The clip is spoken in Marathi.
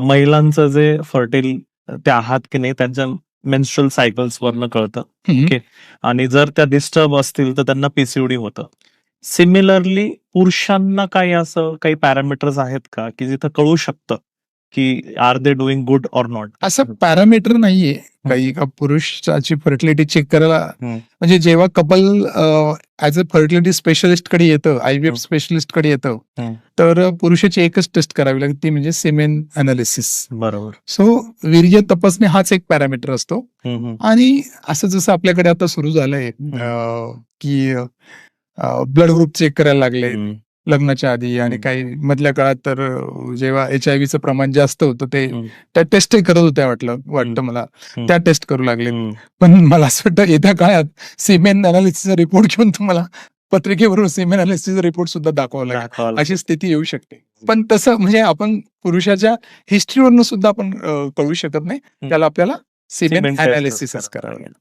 महिलांचं जे फर्टिल ते आहात की नाही त्यांच्या मेन्स्ट्रुअल सायकल्स वरनं कळतं. ओके. आणि जर त्या डिस्टर्ब असतील तर त्यांना पीसीओडी होतं. सिमिलरली पुरुषांना काही असं काही पॅरामीटर्स आहेत का की जिथं कळू शकतं की are they doing good or not? असं पॅरामीटर नाहीये काही का पुरुषाची फर्टिलिटी चेक करायला. म्हणजे जेव्हा couple as a fertility specialist कडे येतं, आयव्हीएफ स्पेशलिस्ट कडे येतं, तर पुरुषाची एकच टेस्ट करावी लागते, ती म्हणजे सेमेन अनालिसिस. बरोबर. सो वीर्य तपासणी हाच एक पॅरामीटर असतो. आणि असं जसं आपल्याकडे आता सुरू झालंय की ब्लड ग्रुप चेक करायला लागले लग्नाच्या आधी, आणि काही मधल्या काळात तर जेव्हा HIV चं प्रमाण जास्त होतं ते त्या टेस्टही करत होत्या वाटतं मला, त्या टेस्ट करू लागले. पण मला असं वाटतं येत्या काळात सिमेन अनालिसिसचा रिपोर्ट घेऊन तुम्हाला पत्रिकेवरून सिमेन अनालिसिसचा रिपोर्ट सुद्धा दाखवावा लागेल, अशी स्थिती येऊ शकते. पण तसं म्हणजे आपण पुरुषाच्या हिस्ट्रीवरनं सुद्धा आपण कळू शकत नाही, त्याला आपल्याला सिमेन अनालिसिसच करावं लागेल.